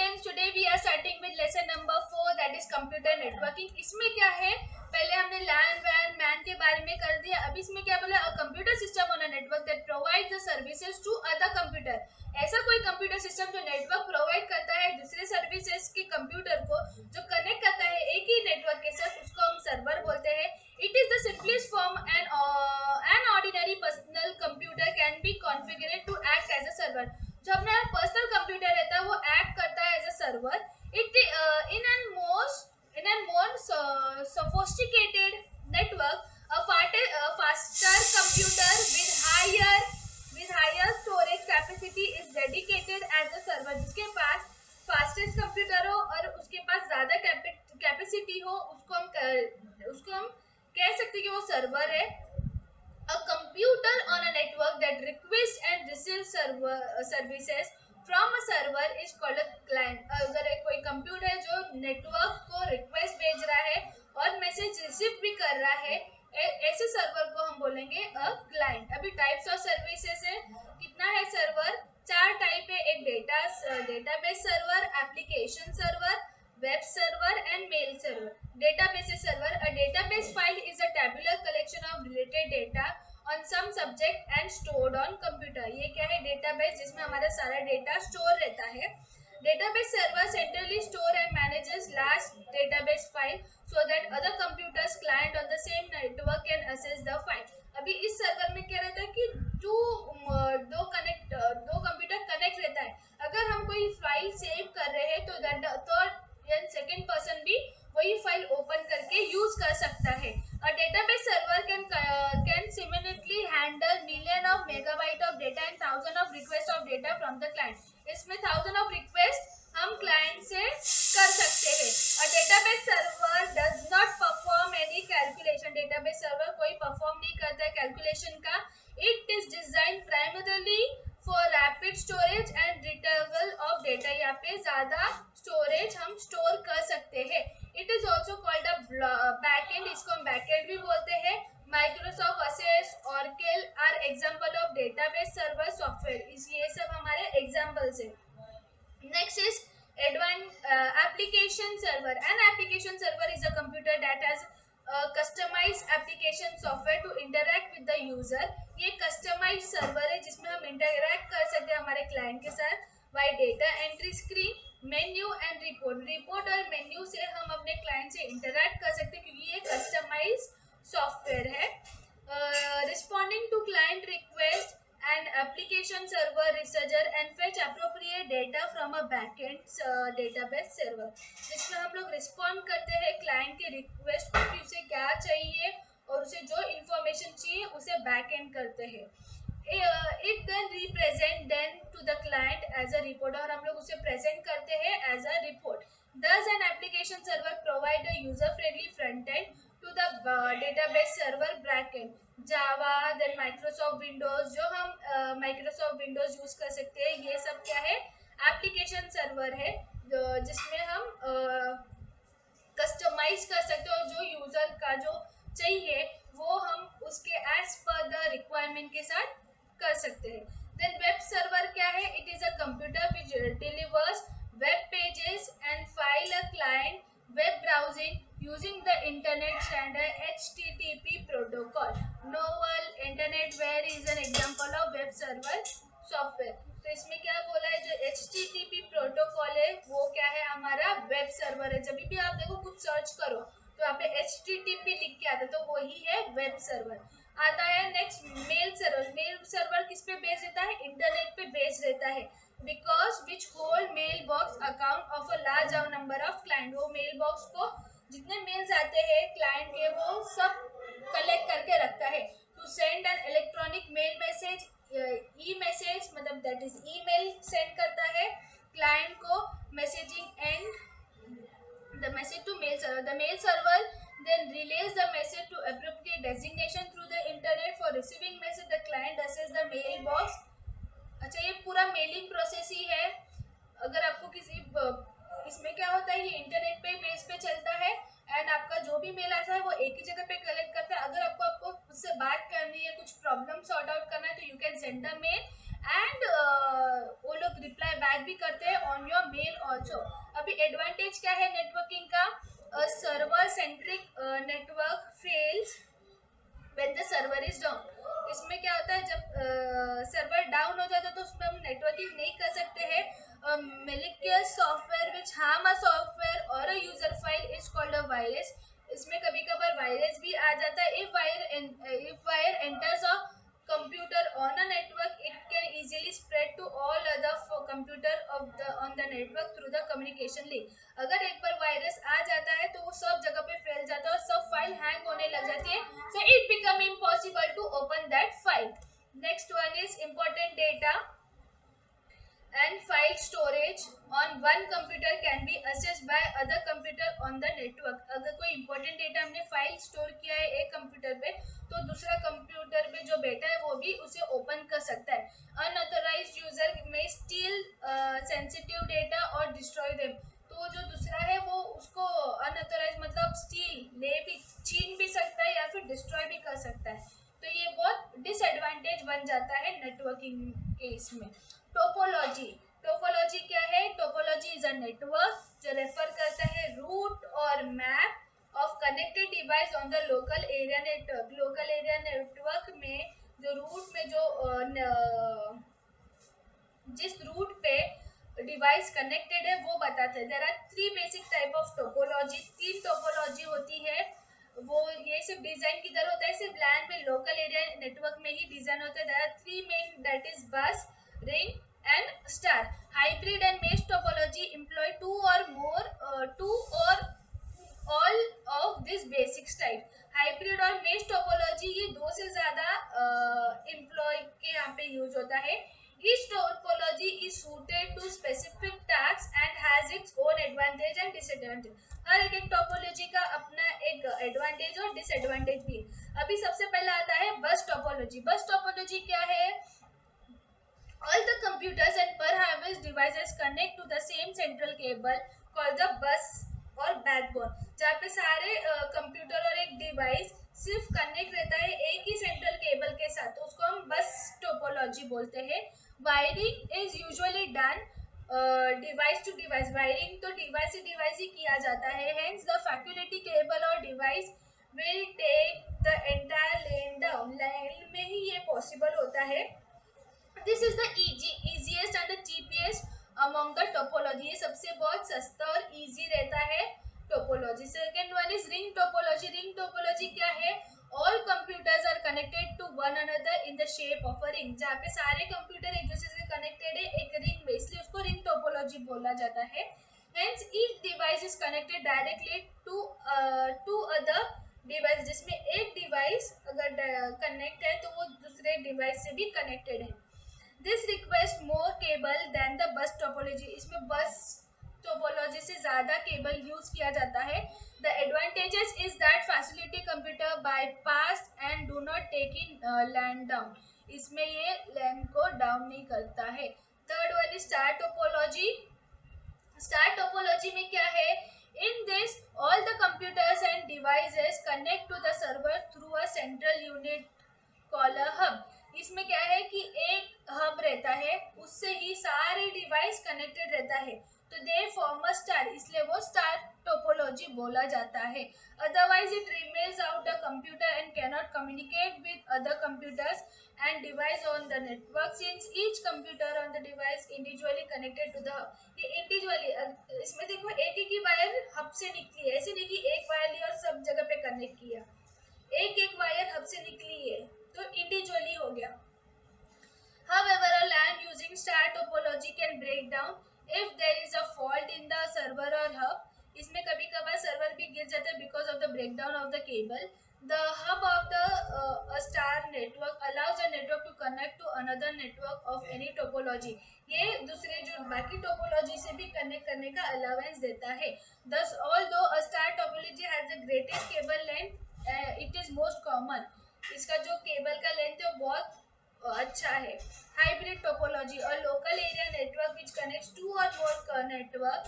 Students, today we are starting with lesson number 4 that is computer networking. इसमें क्या है, पहले हमने लैन वैन मैन के बारे में कर दिया। अब इसमें क्या बोला, a computer system on a network that provides the services to other computer. ऐसा कोई कंप्यूटर सिस्टम जो नेटवर्क प्रोवाइड करता है दूसरे सर्विसेज के कंप्यूटर को, जो कनेक्ट करता है एक ही नेटवर्क के साथ, उसको हम सर्वर बोलते हैं। It is the simplest form an ordinary personal computer can be configured to act as a server. जो अपना पर्सनल कंप्यूटर रहता है वो एक्ट करता है as a server. It in an more sophisticated network, a faster computer with higher storage capacity is dedicated as a server। जिसके पास fastest computer हो और उसके पास ज्यादा कैपेसिटी हो, उसको हम कह सकते हैं कि वो सर्वर है। A computer on a network that requests and receives services from a server is called a client। अगर कोई कंप्यूटर है जो नेटवर्क को रिक्वेस्ट भेज रहा है और मैसेज रिसीव भी कर रहा है, ऐसे सर्वर को हम बोलेंगे अ क्लाइंट। अभी टाइप्स ऑफ सर्विसेज है, कितना है सर्वर, 4 टाइप है। एक database server, application server, web server and mail server। database server, a database file is a tabular collection of related data on some subject and stored on computer। ये क्या है, database जिसमें हमारा सारा data store रहता है। database server centrally store and manages large database file so that other computers client on the same network can access the file। अभी इस सर्वर में क्या रहता है कि दो कंप्यूटर कनेक्ट रहता है। अगर हम कोई फाइल सेव कर रहे हैं तो थर्ड सेकेंड पर्सन भी वही फाइल ओपन करके यूज कर सकता है। A database server can similarly handle million of megabyte of data and thousand of request of data from the client. इसमें थाउजेंड ऑफ रिक्वेस्ट हम क्लाइंट से कर सकते हैं। A database server does not perform any calculation. Database server कोई perform नहीं करता है कैलकुलेशन का। It is design primarily for rapid storage and retrieval of data. यहाँ पे ज्यादा स्टोरेज हम स्टोर कर सकते हैं। It is also called a backend, इसको हम बैकएंड भी बोलते हैं। Microsoft Access, Oracle are example of database server software. ये सब हमारे एग्जांपल्स है। Next is application server। An application server is a computer that has customized application software to interact with the user। ये customized server है जिसमें हम interact कर सकते हैं हमारे client के साथ। by data entry screen, menu and report और menu से हम अपने client से interact कर सकते हैं क्योंकि ये customized software है। responding to client request and application server researcher and fetch appropriate data from a backend database server। जिसमें हम लोग रिस्पॉन्ड करते हैं क्लाइंट के रिक्वेस्ट को कि उसे क्या चाहिए और उसे जो इंफॉर्मेशन चाहिए उसे बैकएंड करते हैं। It then represent then to the client as a report और हम लोग उसे प्रेजेंट करते हैं as a report. Thus an application server provide a user friendly front end to the database server backend। Java, then Microsoft Windows, जो हम Microsoft Windows use कर सकते हैं, ये सब क्या है, एप्लीकेशन सर्वर है जिसमें हम कस्टमाइज कर सकते हैं और जो यूजर का जो चाहिए वो हम उसके एज पर द रिक्वायरमेंट के साथ कर सकते हैं। देन वेब सर्वर क्या है, it is a computer which delivers web pages and file a client web browsing using the internet standard HTTP protocol. Novell internet ware is an example of web server software. तो इसमें क्या बोला है, जो HTTP protocol है वो क्या है, हमारा वेब सर्वर है। जब भी आप देखो कुछ सर्च करो तो यहाँ पे HTTP लिख के आता है, तो वही है वेब सर्वर। आता है next mail server. Mail server किस पे बेस रहता है, इंटरनेट पे बेस रहता है। Because which hold mail box account of a large number of client. वो मेल बॉक्स को जितने मेल्स आते हैं क्लाइंट के वो सब कलेक्ट करके रखता है। To send an electronic mail message, E message मतलब दैट इज ईमेल सेंड करता है क्लाइंट को messaging and the message to mail server. The mail server then relays the message to appropriate designation through the internet for receiving message the client access the mailbox। अच्छा, ये पूरा mailing process ही है। अगर आपको किसी इसमें क्या होता है, ये इंटरनेट पे बेस पे चलता है एंड आपका जो भी मेल आता है वो एक ही जगह पे कलेक्ट करता है। अगर आपको उससे बात करनी है, कुछ प्रॉब्लम सॉर्ट आउट करना है तो you can send the male and वो लोग रिप्लाई बैक भी on your mail also. अभी एडवांटेज क्या है नेटवर्किंग का? Server centric network fails when the server is down. इसमें क्या होता है, जब सर्वर डाउन हो जाता है तो उसमें हम नेटवर्किंग नहीं कर सकते हैं. malicious software which harm a software or a user file is called a virus. इसमें कभी कभार वायरस भी आ जाता है. if wire enters a computer on a network, it can easily spread to all other computer of the on the network through the communication link. अगर एक Barr virus आ जाता है तो वो सब जगह पे फैल जाता है और सब फाइल हैंग होने लग जाती है. So it become impossible to open that file. Next one is important data and file storage on one computer can be accessed by other computer on the network. अगर कोई important data हमने file store किया है एक computer पे तो दूसरा computer पे जो बैठा है वो भी उसे ओपन कर सकता है. Unauthorized user may steal sensitive data or destroy them. तो जो दूसरा है वो उसको अनऑथोराइज मतलब स्टील ले भी छीन भी सकता है या फिर डिस्ट्रॉय भी कर सकता है. तो ये बहुत डिसएडवांटेज बन जाता है नेटवर्किंग के इसमें. टोपोलॉजी. टोपोलॉजी क्या है? टोपोलॉजी इज अ नेटवर्क जो रेफर करता है रूट और map of connected device on the local area network. Local area network में जो रूट में जो जिस रूट पे डिवाइस कनेक्टेड है वो बताते हैं. There are 3 basic type of topology. 3 topology होती है. वो ये सिर्फ डिजाइन किधर होता है? सिर्फ लैन में लोकल एरिया नेटवर्क में ही डिजाइन होता है. There are 3 main, that is bus, ring and star. Hybrid and mesh topology employ two or all of this basic type. Hybrid और मेश टोपोलॉजी ये 2 से ज्यादा एम्प्लॉय के यहाँ पे यूज होता है. Each topology is suited to specific tasks and has its own advantage and disadvantage. हर एक टोपोलॉजी का अपना एक एडवांटेज और डिसएडवांटेज भी है. अभी सबसे पहला आता है बस टोपोलॉजी. बस टोपोलॉजी क्या है? All the computers and per-harvest devices connect to the same central cable called the bus और backbone. जहाँ पे सारे कंप्यूटर और एक डिवाइस सिर्फ कनेक्ट रहता है एक ही सेंट्रल केबल के साथ, तो उसको हम बस टोपोलॉजी बोलते हैं. Wiring is usually done device to device. Wiring तो डिवाइस से डिवाइस ही किया जाता है. हेंस द फैक्युलिटी केबल और device will take the entire lane down. Line में ही ये पॉसिबल होता है. This is the easiest and the cheapest among the topology. ये सबसे बहुत सस्ता और इजी रहता है topology. Second one is ring topology. Ring topology क्या है? All computers are connected to one another in the shape of a ring. जहाँ पे सारे कंप्यूटर एक दूसरे से कनेक्टेड है एक रिंग में, इसलिए उसको रिंग टोपोलॉजी बोला जाता है. Hence each device is connected directly to other device. जिसमें एक डिवाइस अगर कनेक्ट है तो वो दूसरे डिवाइस से भी कनेक्टेड है. This request more cable than the bus topology. इसमें बस टोपोलॉजी से ज़्यादा केबल यूज किया जाता है. The advantages is that facility computer bypass and do not take in land down. इसमें ये लैंड को डाउन नहीं करता है. Third one is star topology. Star topology में क्या है? In this all the computers and devices connect to the server through a central unit called a hub. इसमें क्या है कि एक हब रहता है, उससे ही सारे डिवाइस कनेक्टेड रहता है, तो दे फॉर्म अ स्टार, इसलिए वो स्टार टोपोलॉजी बोला जाता है. Otherwise it remains out a computer and cannot communicate with other computers and device on the network since each computer on the device individually connected to the hub. ये individually इसमें देखो एक ही wire hub से निकली है, ऐसे नहीं कि एक वायर लिया और सब जगह पे कनेक्ट किया. एक एक वायर हब से निकली है तो इंडिविजुअली हो गया. However, a LAN using star topology can break down if there is a fault in the server or hub. इसमें कभी कभार सर्वर भी गिर जाता है because of the breakdown of the cable. The hub of the a star network allows a network to connect to another network of any topology. ये दूसरे जो बाकी टोपोलॉजी से भी कनेक्ट करने का अलाउंस देता है. Thus, although a star topology has the greatest cable length, it is most common. इसका जो केबल का लेंथ है वो बहुत अच्छा है. हाइब्रिड टोपोलॉजी और local area network which connects two or more network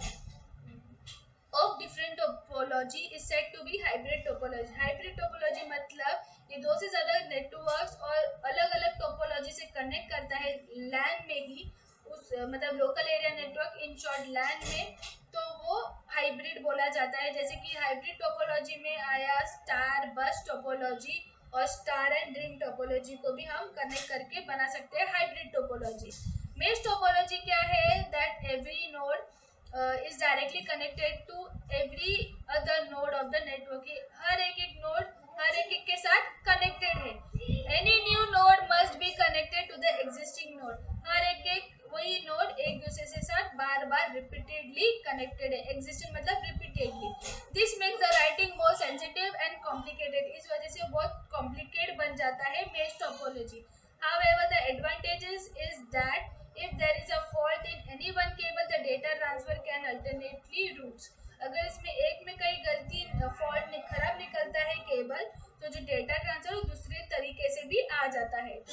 of different topology is said to be hybrid topology. Hybrid topology मतलब ये 2 से ज़्यादा नेटवर्क्स और अलग अलग टोपोलॉजी से कनेक्ट करता है लैन में ही. उस मतलब local area network, in short LAN में, तो वो हाइब्रिड बोला जाता है। जैसे कि हाइब्रिड टोपोलॉजी में आया स्टार बस टोपोलॉजी और स्टार एंड रिंग टोपोलॉजी को भी हम कनेक्ट करके बना सकते हैं हाइब्रिड टोपोलॉजी। मेश टोपोलॉजी क्या है? That every node is directly connected to every other node of the network. हर एक नोड हर एक के साथ कनेक्टेड है। Any new node must be connected to the existing node. हर एक वही नोड एक दूसरे से साथ बार बार रिपीटेडली कनेक्टेड है। एग्जिस्टिंग मतलब repeatedly. This makes the writing more sensitive and complicated. इस वजह से बहुत कॉम्प्लिकेट बन जाता है mesh topology. However, the advantages is that if there is a fault in any one cable, the data transfer can alternately routes. अगर इसमें एक में कहीं गलती फॉल्ट खराब निकलता है केबल, तो जो डेटा ट्रांसफर दूसरे तरीके से भी आ जाता है।